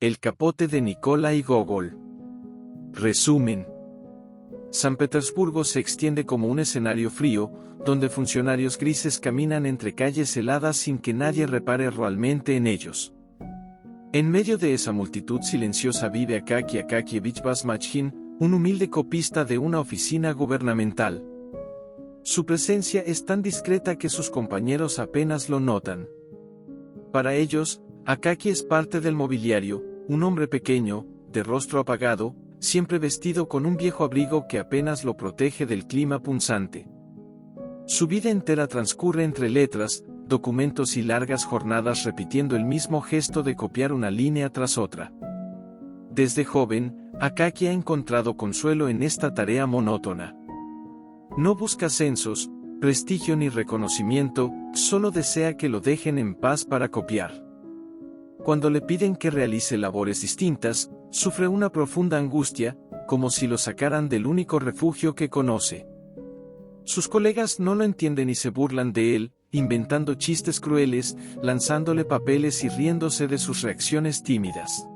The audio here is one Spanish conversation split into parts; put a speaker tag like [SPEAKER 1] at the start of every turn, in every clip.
[SPEAKER 1] El capote de Nikolái Gogol. Resumen. San Petersburgo se extiende como un escenario frío, donde funcionarios grises caminan entre calles heladas sin que nadie repare realmente en ellos. En medio de esa multitud silenciosa vive Akaki Akakievich Basmachkin, un humilde copista de una oficina gubernamental. Su presencia es tan discreta que sus compañeros apenas lo notan. Para ellos, Akaki es parte del mobiliario, un hombre pequeño, de rostro apagado, siempre vestido con un viejo abrigo que apenas lo protege del clima punzante. Su vida entera transcurre entre letras, documentos y largas jornadas repitiendo el mismo gesto de copiar una línea tras otra. Desde joven, Akaki ha encontrado consuelo en esta tarea monótona. No busca ascensos, prestigio ni reconocimiento, solo desea que lo dejen en paz para copiar. Cuando le piden que realice labores distintas, sufre una profunda angustia, como si lo sacaran del único refugio que conoce. Sus colegas no lo entienden y se burlan de él, inventando chistes crueles, lanzándole papeles y riéndose de sus reacciones tímidas.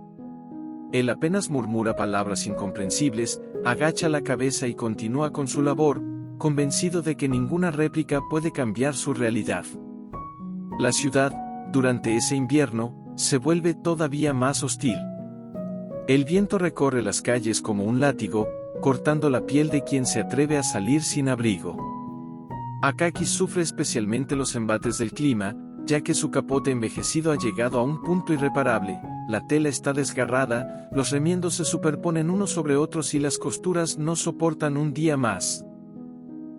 [SPEAKER 1] Él apenas murmura palabras incomprensibles, agacha la cabeza y continúa con su labor, convencido de que ninguna réplica puede cambiar su realidad. La ciudad, durante ese invierno, se vuelve todavía más hostil. El viento recorre las calles como un látigo, cortando la piel de quien se atreve a salir sin abrigo. Akaki sufre especialmente los embates del clima, ya que su capote envejecido ha llegado a un punto irreparable, la tela está desgarrada, los remiendos se superponen unos sobre otros y las costuras no soportan un día más.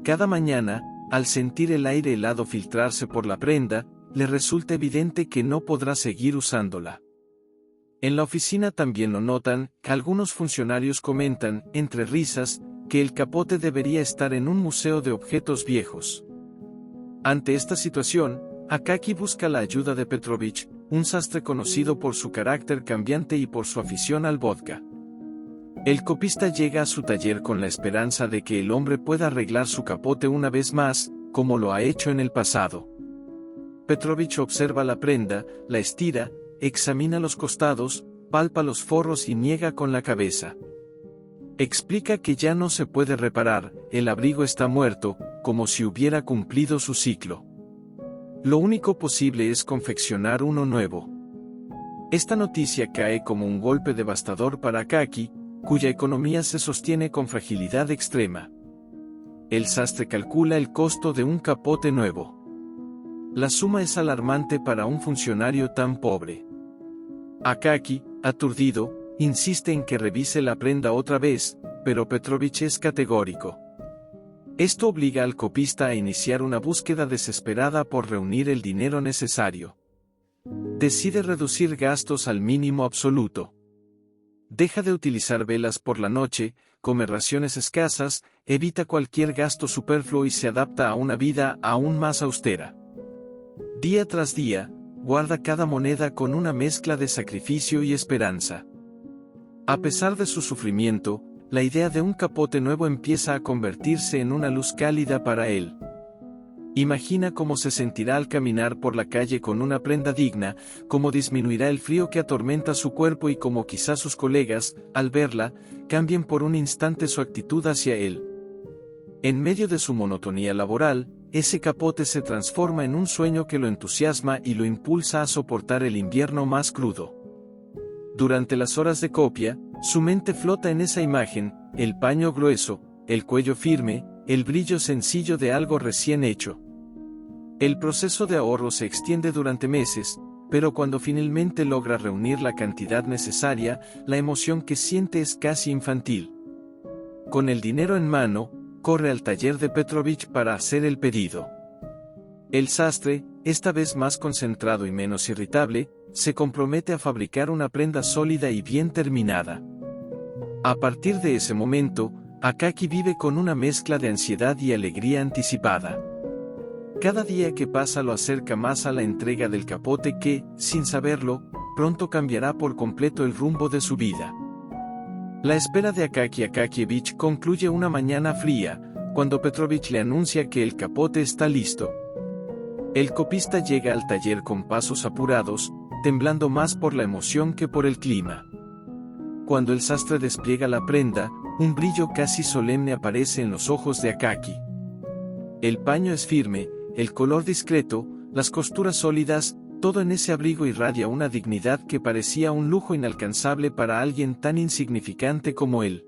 [SPEAKER 1] Cada mañana, al sentir el aire helado filtrarse por la prenda, le resulta evidente que no podrá seguir usándola. En la oficina también lo notan, algunos funcionarios comentan, entre risas, que el capote debería estar en un museo de objetos viejos. Ante esta situación, Akaki busca la ayuda de Petrovich, un sastre conocido por su carácter cambiante y por su afición al vodka. El copista llega a su taller con la esperanza de que el hombre pueda arreglar su capote una vez más, como lo ha hecho en el pasado. Petrovich observa la prenda, la estira, examina los costados, palpa los forros y niega con la cabeza. Explica que ya no se puede reparar, el abrigo está muerto, como si hubiera cumplido su ciclo. Lo único posible es confeccionar uno nuevo. Esta noticia cae como un golpe devastador para Akaki, cuya economía se sostiene con fragilidad extrema. El sastre calcula el costo de un capote nuevo. La suma es alarmante para un funcionario tan pobre. Akaki, aturdido, insiste en que revise la prenda otra vez, pero Petrovich es categórico. Esto obliga al copista a iniciar una búsqueda desesperada por reunir el dinero necesario. Decide reducir gastos al mínimo absoluto. Deja de utilizar velas por la noche, come raciones escasas, evita cualquier gasto superfluo y se adapta a una vida aún más austera. Día tras día, guarda cada moneda con una mezcla de sacrificio y esperanza. A pesar de su sufrimiento, la idea de un capote nuevo empieza a convertirse en una luz cálida para él. Imagina cómo se sentirá al caminar por la calle con una prenda digna, cómo disminuirá el frío que atormenta su cuerpo y cómo quizás sus colegas, al verla, cambien por un instante su actitud hacia él. En medio de su monotonía laboral, ese capote se transforma en un sueño que lo entusiasma y lo impulsa a soportar el invierno más crudo. Durante las horas de copia, su mente flota en esa imagen, el paño grueso, el cuello firme, el brillo sencillo de algo recién hecho. El proceso de ahorro se extiende durante meses, pero cuando finalmente logra reunir la cantidad necesaria, la emoción que siente es casi infantil. Con el dinero en mano, corre al taller de Petrovich para hacer el pedido. El sastre, esta vez más concentrado y menos irritable, se compromete a fabricar una prenda sólida y bien terminada. A partir de ese momento, Akaki vive con una mezcla de ansiedad y alegría anticipada. Cada día que pasa lo acerca más a la entrega del capote que, sin saberlo, pronto cambiará por completo el rumbo de su vida. La espera de Akaki Akakievich concluye una mañana fría, cuando Petrovich le anuncia que el capote está listo. El copista llega al taller con pasos apurados, temblando más por la emoción que por el clima. Cuando el sastre despliega la prenda, un brillo casi solemne aparece en los ojos de Akaki. El paño es firme, el color discreto, las costuras sólidas, todo en ese abrigo irradia una dignidad que parecía un lujo inalcanzable para alguien tan insignificante como él.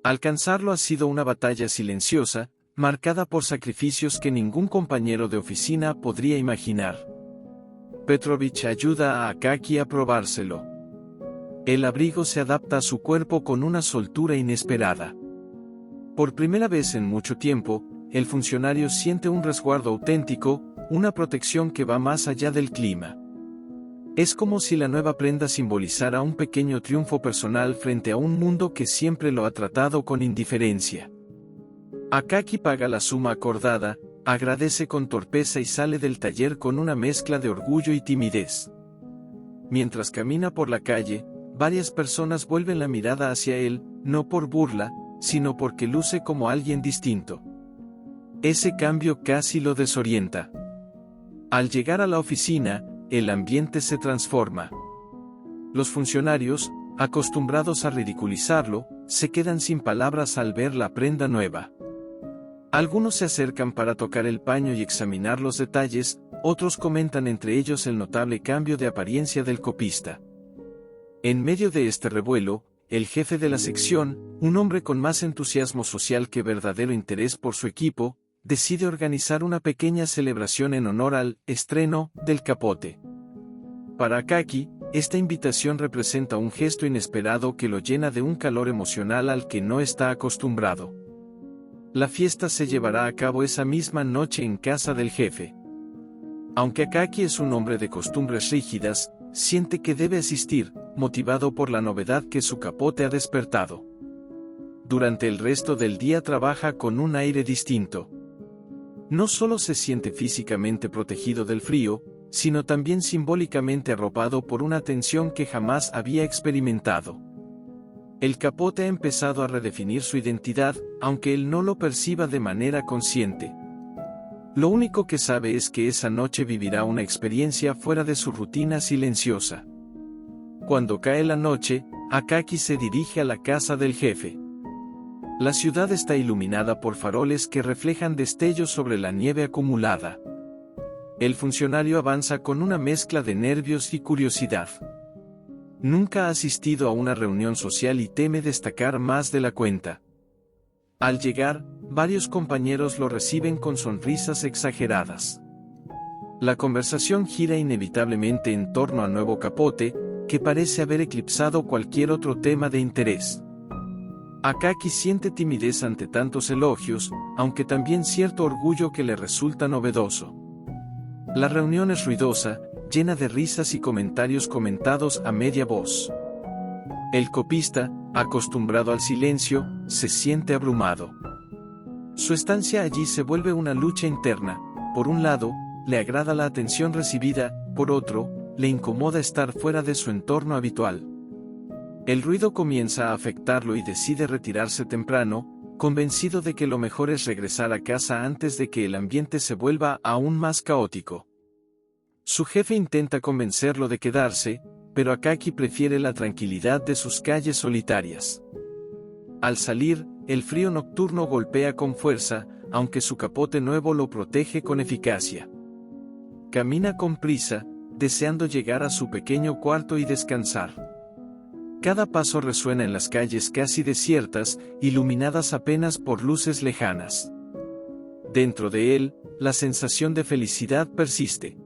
[SPEAKER 1] Alcanzarlo ha sido una batalla silenciosa, marcada por sacrificios que ningún compañero de oficina podría imaginar. Petrovich ayuda a Akaki a probárselo. El abrigo se adapta a su cuerpo con una soltura inesperada. Por primera vez en mucho tiempo, el funcionario siente un resguardo auténtico, una protección que va más allá del clima. Es como si la nueva prenda simbolizara un pequeño triunfo personal frente a un mundo que siempre lo ha tratado con indiferencia. Akaki paga la suma acordada, agradece con torpeza y sale del taller con una mezcla de orgullo y timidez. Mientras camina por la calle, varias personas vuelven la mirada hacia él, no por burla, sino porque luce como alguien distinto. Ese cambio casi lo desorienta. Al llegar a la oficina, el ambiente se transforma. Los funcionarios, acostumbrados a ridiculizarlo, se quedan sin palabras al ver la prenda nueva. Algunos se acercan para tocar el paño y examinar los detalles, otros comentan entre ellos el notable cambio de apariencia del copista. En medio de este revuelo, el jefe de la sección, un hombre con más entusiasmo social que verdadero interés por su equipo, decide organizar una pequeña celebración en honor al estreno del capote. Para Akaki, esta invitación representa un gesto inesperado que lo llena de un calor emocional al que no está acostumbrado. La fiesta se llevará a cabo esa misma noche en casa del jefe. Aunque Akaki es un hombre de costumbres rígidas, siente que debe asistir, motivado por la novedad que su capote ha despertado. Durante el resto del día trabaja con un aire distinto. No solo se siente físicamente protegido del frío, sino también simbólicamente arropado por una tensión que jamás había experimentado. El capote ha empezado a redefinir su identidad, aunque él no lo perciba de manera consciente. Lo único que sabe es que esa noche vivirá una experiencia fuera de su rutina silenciosa. Cuando cae la noche, Akaki se dirige a la casa del jefe. La ciudad está iluminada por faroles que reflejan destellos sobre la nieve acumulada. El funcionario avanza con una mezcla de nervios y curiosidad. Nunca ha asistido a una reunión social y teme destacar más de la cuenta. Al llegar, varios compañeros lo reciben con sonrisas exageradas. La conversación gira inevitablemente en torno al nuevo capote, que parece haber eclipsado cualquier otro tema de interés. Akaki siente timidez ante tantos elogios, aunque también cierto orgullo que le resulta novedoso. La reunión es ruidosa, llena de risas y comentarios comentados a media voz. El copista, acostumbrado al silencio, se siente abrumado. Su estancia allí se vuelve una lucha interna. Por un lado, le agrada la atención recibida, por otro, le incomoda estar fuera de su entorno habitual. El ruido comienza a afectarlo y decide retirarse temprano, convencido de que lo mejor es regresar a casa antes de que el ambiente se vuelva aún más caótico. Su jefe intenta convencerlo de quedarse, pero Akaki prefiere la tranquilidad de sus calles solitarias. Al salir, el frío nocturno golpea con fuerza, aunque su capote nuevo lo protege con eficacia. Camina con prisa, deseando llegar a su pequeño cuarto y descansar. Cada paso resuena en las calles casi desiertas, iluminadas apenas por luces lejanas. Dentro de él, la sensación de felicidad persiste.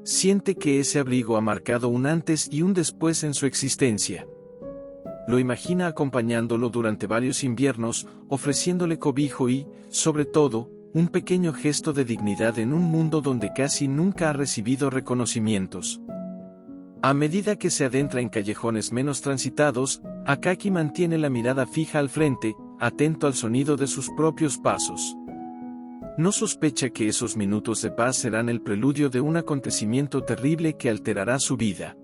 [SPEAKER 1] Siente que ese abrigo ha marcado un antes y un después en su existencia. Lo imagina acompañándolo durante varios inviernos, ofreciéndole cobijo y, sobre todo, un pequeño gesto de dignidad en un mundo donde casi nunca ha recibido reconocimientos. A medida que se adentra en callejones menos transitados, Akaki mantiene la mirada fija al frente, atento al sonido de sus propios pasos. No sospecha que esos minutos de paz serán el preludio de un acontecimiento terrible que alterará su vida.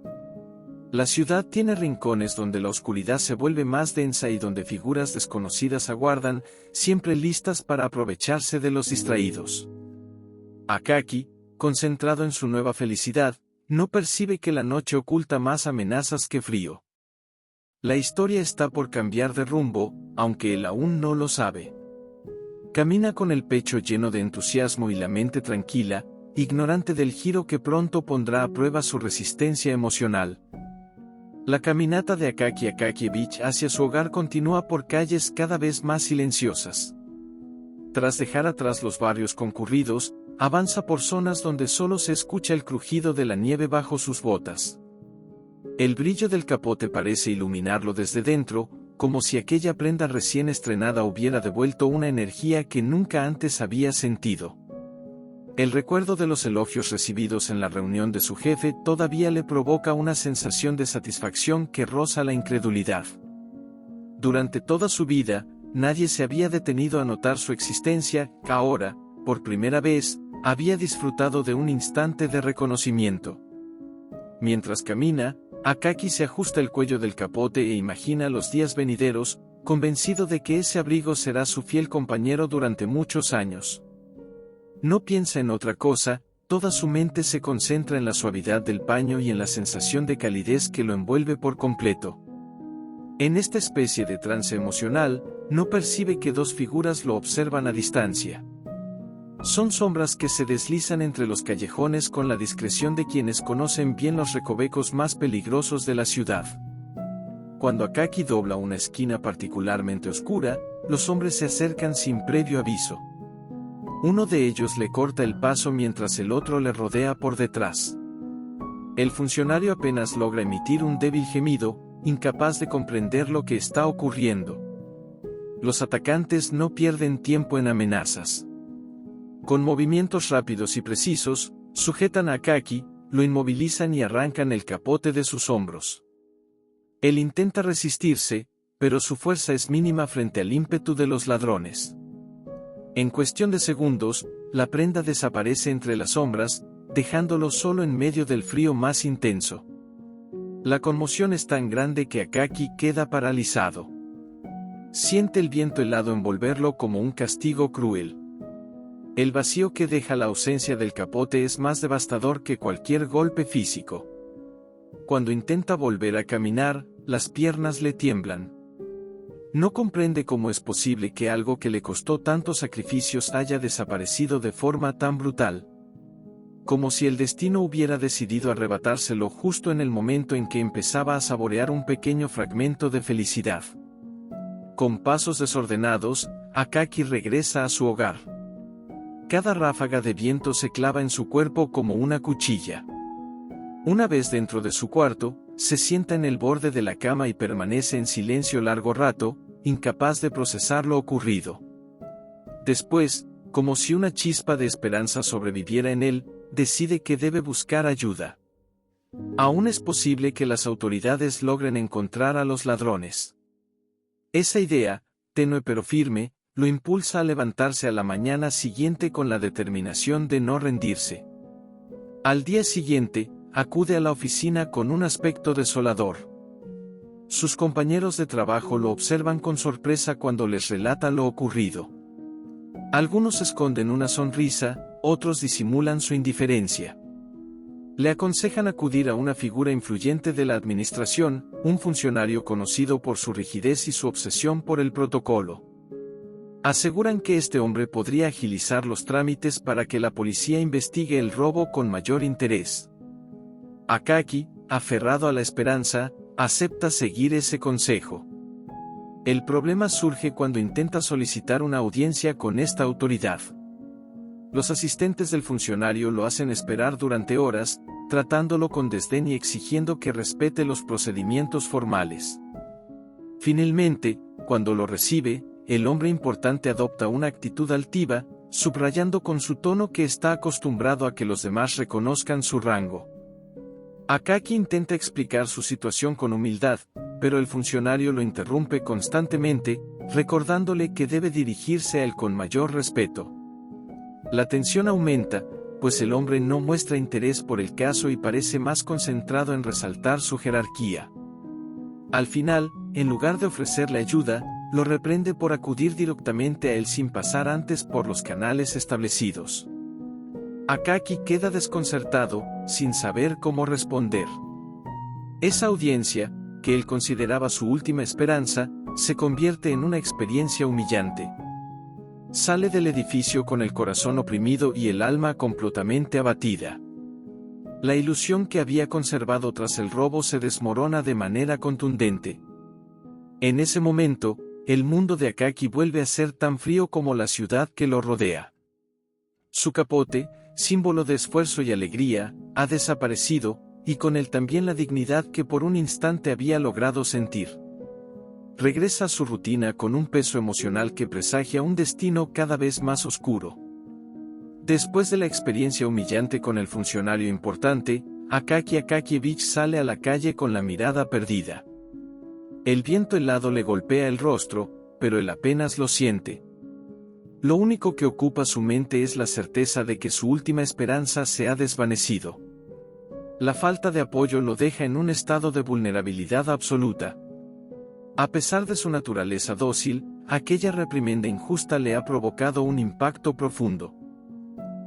[SPEAKER 1] La ciudad tiene rincones donde la oscuridad se vuelve más densa y donde figuras desconocidas aguardan, siempre listas para aprovecharse de los distraídos. Akaki, concentrado en su nueva felicidad, no percibe que la noche oculta más amenazas que frío. La historia está por cambiar de rumbo, aunque él aún no lo sabe. Camina con el pecho lleno de entusiasmo y la mente tranquila, ignorante del giro que pronto pondrá a prueba su resistencia emocional. La caminata de Akaki Akakievich hacia su hogar continúa por calles cada vez más silenciosas. Tras dejar atrás los barrios concurridos, avanza por zonas donde solo se escucha el crujido de la nieve bajo sus botas. El brillo del capote parece iluminarlo desde dentro, como si aquella prenda recién estrenada hubiera devuelto una energía que nunca antes había sentido. El recuerdo de los elogios recibidos en la reunión de su jefe todavía le provoca una sensación de satisfacción que roza la incredulidad. Durante toda su vida, nadie se había detenido a notar su existencia, que ahora, por primera vez, había disfrutado de un instante de reconocimiento. Mientras camina, Akaki se ajusta el cuello del capote e imagina los días venideros, convencido de que ese abrigo será su fiel compañero durante muchos años. No piensa en otra cosa, toda su mente se concentra en la suavidad del paño y en la sensación de calidez que lo envuelve por completo. En esta especie de trance emocional, no percibe que dos figuras lo observan a distancia. Son sombras que se deslizan entre los callejones con la discreción de quienes conocen bien los recovecos más peligrosos de la ciudad. Cuando Akaki dobla una esquina particularmente oscura, los hombres se acercan sin previo aviso. Uno de ellos le corta el paso mientras el otro le rodea por detrás. El funcionario apenas logra emitir un débil gemido, incapaz de comprender lo que está ocurriendo. Los atacantes no pierden tiempo en amenazas. Con movimientos rápidos y precisos, sujetan a Akaki, lo inmovilizan y arrancan el capote de sus hombros. Él intenta resistirse, pero su fuerza es mínima frente al ímpetu de los ladrones. En cuestión de segundos, la prenda desaparece entre las sombras, dejándolo solo en medio del frío más intenso. La conmoción es tan grande que Akaki queda paralizado. Siente el viento helado envolverlo como un castigo cruel. El vacío que deja la ausencia del capote es más devastador que cualquier golpe físico. Cuando intenta volver a caminar, las piernas le tiemblan. No comprende cómo es posible que algo que le costó tantos sacrificios haya desaparecido de forma tan brutal. Como si el destino hubiera decidido arrebatárselo justo en el momento en que empezaba a saborear un pequeño fragmento de felicidad. Con pasos desordenados, Akaki regresa a su hogar. Cada ráfaga de viento se clava en su cuerpo como una cuchilla. Una vez dentro de su cuarto, se sienta en el borde de la cama y permanece en silencio largo rato, incapaz de procesar lo ocurrido. Después, como si una chispa de esperanza sobreviviera en él, decide que debe buscar ayuda. Aún es posible que las autoridades logren encontrar a los ladrones. Esa idea, tenue pero firme, lo impulsa a levantarse a la mañana siguiente con la determinación de no rendirse. Al día siguiente, acude a la oficina con un aspecto desolador. Sus compañeros de trabajo lo observan con sorpresa cuando les relata lo ocurrido. Algunos esconden una sonrisa, otros disimulan su indiferencia. Le aconsejan acudir a una figura influyente de la administración, un funcionario conocido por su rigidez y su obsesión por el protocolo. Aseguran que este hombre podría agilizar los trámites para que la policía investigue el robo con mayor interés. Akaki, aferrado a la esperanza, acepta seguir ese consejo. El problema surge cuando intenta solicitar una audiencia con esta autoridad. Los asistentes del funcionario lo hacen esperar durante horas, tratándolo con desdén y exigiendo que respete los procedimientos formales. Finalmente, cuando lo recibe, el hombre importante adopta una actitud altiva, subrayando con su tono que está acostumbrado a que los demás reconozcan su rango. Akaki intenta explicar su situación con humildad, pero el funcionario lo interrumpe constantemente, recordándole que debe dirigirse a él con mayor respeto. La tensión aumenta, pues el hombre no muestra interés por el caso y parece más concentrado en resaltar su jerarquía. Al final, en lugar de ofrecerle ayuda, lo reprende por acudir directamente a él sin pasar antes por los canales establecidos. Akaki queda desconcertado, sin saber cómo responder. Esa audiencia, que él consideraba su última esperanza, se convierte en una experiencia humillante. Sale del edificio con el corazón oprimido y el alma completamente abatida. La ilusión que había conservado tras el robo se desmorona de manera contundente. En ese momento, el mundo de Akaki vuelve a ser tan frío como la ciudad que lo rodea. Su capote, símbolo de esfuerzo y alegría, ha desaparecido, y con él también la dignidad que por un instante había logrado sentir. Regresa a su rutina con un peso emocional que presagia un destino cada vez más oscuro. Después de la experiencia humillante con el funcionario importante, Akaki Akakievich sale a la calle con la mirada perdida. El viento helado le golpea el rostro, pero él apenas lo siente. Lo único que ocupa su mente es la certeza de que su última esperanza se ha desvanecido. La falta de apoyo lo deja en un estado de vulnerabilidad absoluta. A pesar de su naturaleza dócil, aquella reprimenda injusta le ha provocado un impacto profundo.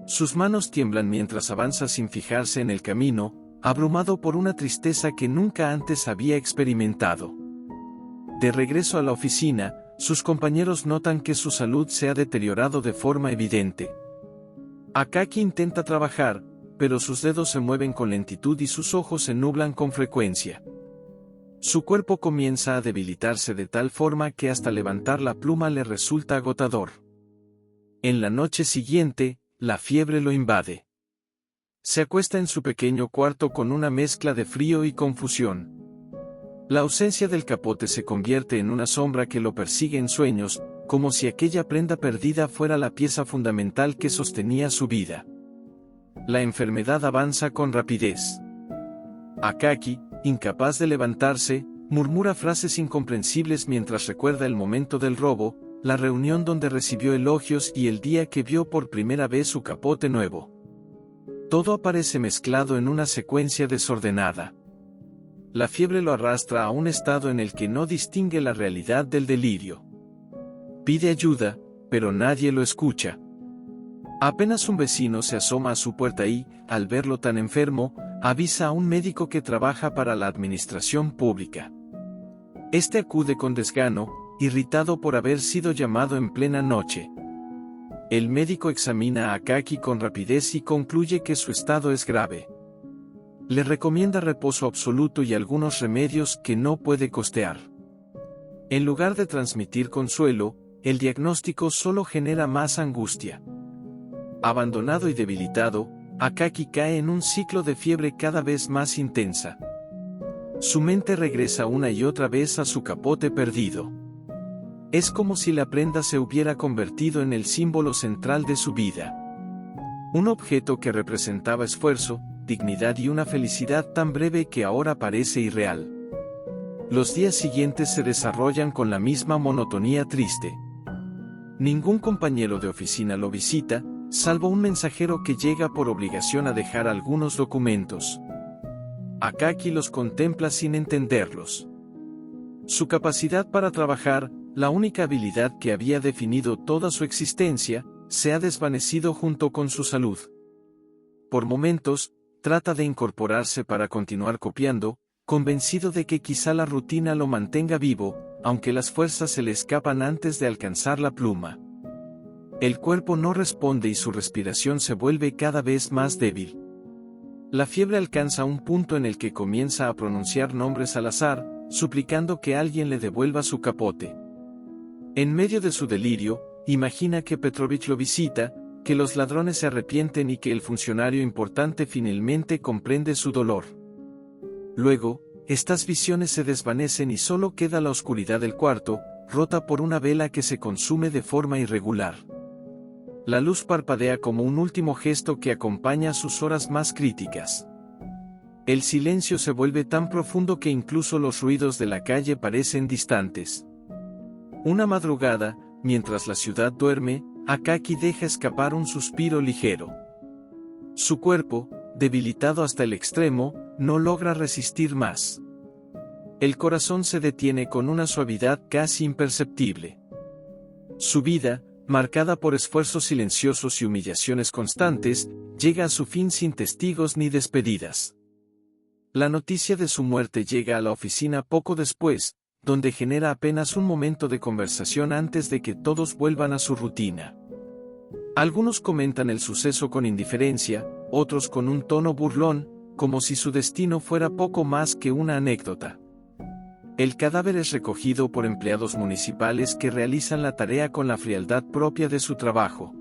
[SPEAKER 1] Sus manos tiemblan mientras avanza sin fijarse en el camino, abrumado por una tristeza que nunca antes había experimentado. De regreso a la oficina, sus compañeros notan que su salud se ha deteriorado de forma evidente. Akaki intenta trabajar, pero sus dedos se mueven con lentitud y sus ojos se nublan con frecuencia. Su cuerpo comienza a debilitarse de tal forma que hasta levantar la pluma le resulta agotador. En la noche siguiente, la fiebre lo invade. Se acuesta en su pequeño cuarto con una mezcla de frío y confusión. La ausencia del capote se convierte en una sombra que lo persigue en sueños, como si aquella prenda perdida fuera la pieza fundamental que sostenía su vida. La enfermedad avanza con rapidez. Akaki, incapaz de levantarse, murmura frases incomprensibles mientras recuerda el momento del robo, la reunión donde recibió elogios y el día que vio por primera vez su capote nuevo. Todo aparece mezclado en una secuencia desordenada. La fiebre lo arrastra a un estado en el que no distingue la realidad del delirio. Pide ayuda, pero nadie lo escucha. Apenas un vecino se asoma a su puerta y, al verlo tan enfermo, avisa a un médico que trabaja para la administración pública. Este acude con desgano, irritado por haber sido llamado en plena noche. El médico examina a Akaki con rapidez y concluye que su estado es grave. Le recomienda reposo absoluto y algunos remedios que no puede costear. En lugar de transmitir consuelo, el diagnóstico solo genera más angustia. Abandonado y debilitado, Akaki cae en un ciclo de fiebre cada vez más intensa. Su mente regresa una y otra vez a su capote perdido. Es como si la prenda se hubiera convertido en el símbolo central de su vida. Un objeto que representaba esfuerzo, dignidad y una felicidad tan breve que ahora parece irreal. Los días siguientes se desarrollan con la misma monotonía triste. Ningún compañero de oficina lo visita, salvo un mensajero que llega por obligación a dejar algunos documentos. Akaki los contempla sin entenderlos. Su capacidad para trabajar, la única habilidad que había definido toda su existencia, se ha desvanecido junto con su salud. Por momentos, trata de incorporarse para continuar copiando, convencido de que quizá la rutina lo mantenga vivo, aunque las fuerzas se le escapan antes de alcanzar la pluma. El cuerpo no responde y su respiración se vuelve cada vez más débil. La fiebre alcanza un punto en el que comienza a pronunciar nombres al azar, suplicando que alguien le devuelva su capote. En medio de su delirio, imagina que Petrovich lo visita, que los ladrones se arrepienten y que el funcionario importante finalmente comprende su dolor. Luego, estas visiones se desvanecen y solo queda la oscuridad del cuarto, rota por una vela que se consume de forma irregular. La luz parpadea como un último gesto que acompaña sus horas más críticas. El silencio se vuelve tan profundo que incluso los ruidos de la calle parecen distantes. Una madrugada, mientras la ciudad duerme, Akaki deja escapar un suspiro ligero. Su cuerpo, debilitado hasta el extremo, no logra resistir más. El corazón se detiene con una suavidad casi imperceptible. Su vida, marcada por esfuerzos silenciosos y humillaciones constantes, llega a su fin sin testigos ni despedidas. La noticia de su muerte llega a la oficina poco después, donde genera apenas un momento de conversación antes de que todos vuelvan a su rutina. Algunos comentan el suceso con indiferencia, otros con un tono burlón, como si su destino fuera poco más que una anécdota. El cadáver es recogido por empleados municipales que realizan la tarea con la frialdad propia de su trabajo.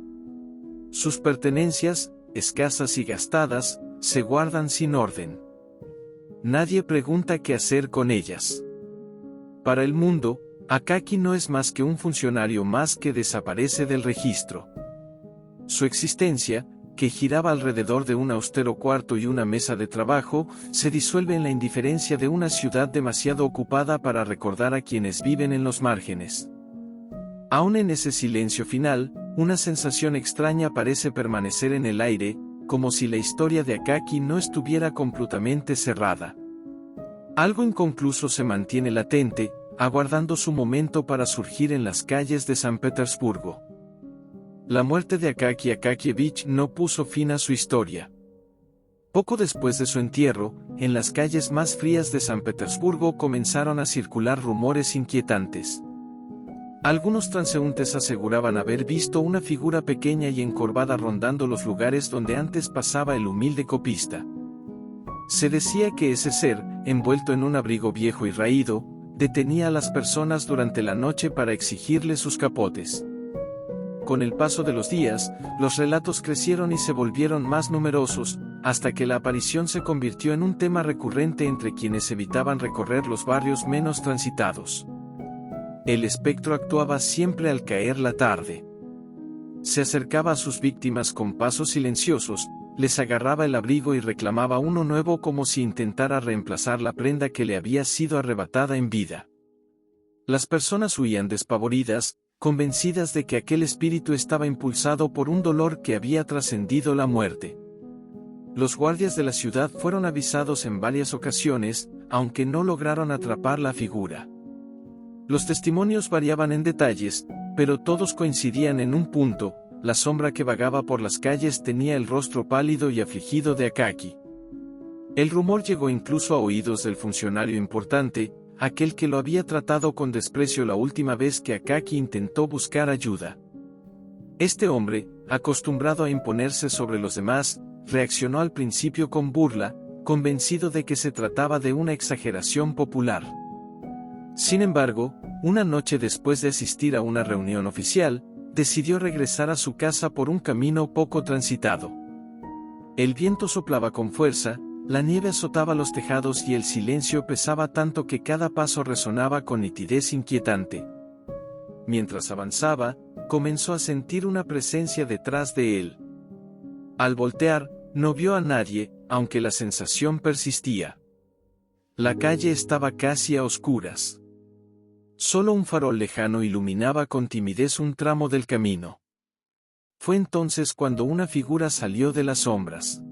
[SPEAKER 1] Sus pertenencias, escasas y gastadas, se guardan sin orden. Nadie pregunta qué hacer con ellas. Para el mundo, Akaki no es más que un funcionario más que desaparece del registro. Su existencia, que giraba alrededor de un austero cuarto y una mesa de trabajo, se disuelve en la indiferencia de una ciudad demasiado ocupada para recordar a quienes viven en los márgenes. Aún en ese silencio final, una sensación extraña parece permanecer en el aire, como si la historia de Akaki no estuviera completamente cerrada. Algo inconcluso se mantiene latente, aguardando su momento para surgir en las calles de San Petersburgo. La muerte de Akaki Akakievich no puso fin a su historia. Poco después de su entierro, en las calles más frías de San Petersburgo comenzaron a circular rumores inquietantes. Algunos transeúntes aseguraban haber visto una figura pequeña y encorvada rondando los lugares donde antes pasaba el humilde copista. Se decía que ese ser, envuelto en un abrigo viejo y raído, detenía a las personas durante la noche para exigirles sus capotes. Con el paso de los días, los relatos crecieron y se volvieron más numerosos, hasta que la aparición se convirtió en un tema recurrente entre quienes evitaban recorrer los barrios menos transitados. El espectro actuaba siempre al caer la tarde. Se acercaba a sus víctimas con pasos silenciosos, les agarraba el abrigo y reclamaba uno nuevo como si intentara reemplazar la prenda que le había sido arrebatada en vida. Las personas huían despavoridas, convencidas de que aquel espíritu estaba impulsado por un dolor que había trascendido la muerte. Los guardias de la ciudad fueron avisados en varias ocasiones, aunque no lograron atrapar la figura. Los testimonios variaban en detalles, pero todos coincidían en un punto: la sombra que vagaba por las calles tenía el rostro pálido y afligido de Akaki. El rumor llegó incluso a oídos del funcionario importante, aquel que lo había tratado con desprecio la última vez que Akaki intentó buscar ayuda. Este hombre, acostumbrado a imponerse sobre los demás, reaccionó al principio con burla, convencido de que se trataba de una exageración popular. Sin embargo, una noche después de asistir a una reunión oficial, decidió regresar a su casa por un camino poco transitado. El viento soplaba con fuerza, la nieve azotaba los tejados y el silencio pesaba tanto que cada paso resonaba con nitidez inquietante. Mientras avanzaba, comenzó a sentir una presencia detrás de él. Al voltear, no vio a nadie, aunque la sensación persistía. La calle estaba casi a oscuras. Solo un farol lejano iluminaba con timidez un tramo del camino. Fue entonces cuando una figura salió de las sombras.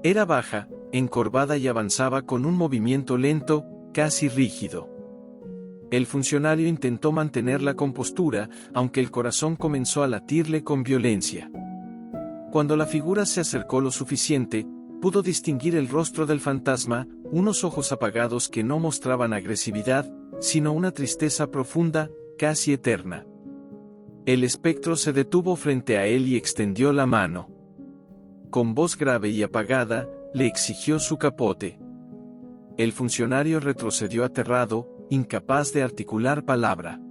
[SPEAKER 1] Era baja, encorvada y avanzaba con un movimiento lento, casi rígido. El funcionario intentó mantener la compostura, aunque el corazón comenzó a latirle con violencia. Cuando la figura se acercó lo suficiente, pudo distinguir el rostro del fantasma, unos ojos apagados que no mostraban agresividad, sino una tristeza profunda, casi eterna. El espectro se detuvo frente a él y extendió la mano. Con voz grave y apagada, le exigió su capote. El funcionario retrocedió aterrado, incapaz de articular palabra.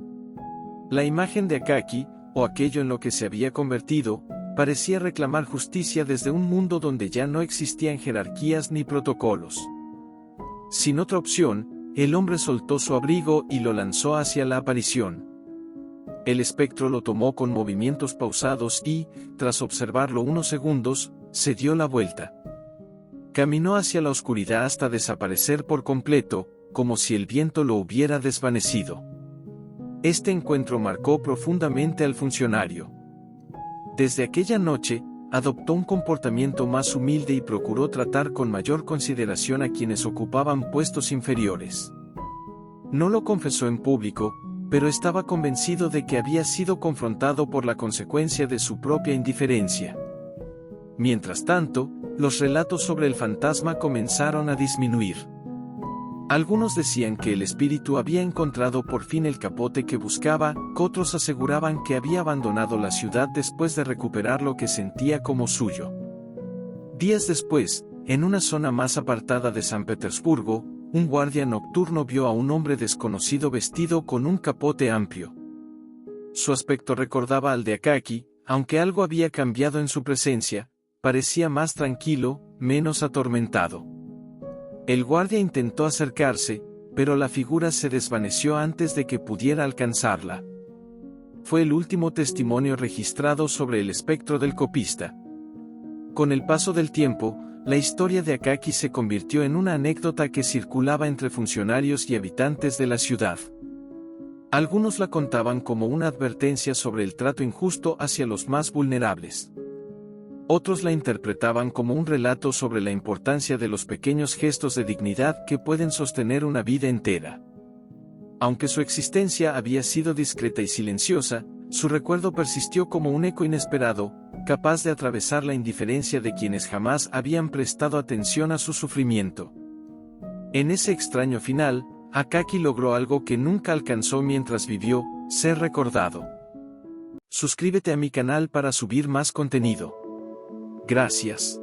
[SPEAKER 1] La imagen de Akaki, o aquello en lo que se había convertido, parecía reclamar justicia desde un mundo donde ya no existían jerarquías ni protocolos. Sin otra opción, el hombre soltó su abrigo y lo lanzó hacia la aparición. El espectro lo tomó con movimientos pausados y, tras observarlo unos segundos, se dio la vuelta. Caminó hacia la oscuridad hasta desaparecer por completo, como si el viento lo hubiera desvanecido. Este encuentro marcó profundamente al funcionario. Desde aquella noche, adoptó un comportamiento más humilde y procuró tratar con mayor consideración a quienes ocupaban puestos inferiores. No lo confesó en público, pero estaba convencido de que había sido confrontado por la consecuencia de su propia indiferencia. Mientras tanto, los relatos sobre el fantasma comenzaron a disminuir. Algunos decían que el espíritu había encontrado por fin el capote que buscaba, otros aseguraban que había abandonado la ciudad después de recuperar lo que sentía como suyo. Días después, en una zona más apartada de San Petersburgo, un guardia nocturno vio a un hombre desconocido vestido con un capote amplio. Su aspecto recordaba al de Akaki, aunque algo había cambiado en su presencia, parecía más tranquilo, menos atormentado. El guardia intentó acercarse, pero la figura se desvaneció antes de que pudiera alcanzarla. Fue el último testimonio registrado sobre el espectro del copista. Con el paso del tiempo, la historia de Akaki se convirtió en una anécdota que circulaba entre funcionarios y habitantes de la ciudad. Algunos la contaban como una advertencia sobre el trato injusto hacia los más vulnerables. Otros la interpretaban como un relato sobre la importancia de los pequeños gestos de dignidad que pueden sostener una vida entera. Aunque su existencia había sido discreta y silenciosa, su recuerdo persistió como un eco inesperado, capaz de atravesar la indiferencia de quienes jamás habían prestado atención a su sufrimiento. En ese extraño final, Akaki logró algo que nunca alcanzó mientras vivió: ser recordado. Suscríbete a mi canal para subir más contenido. Gracias.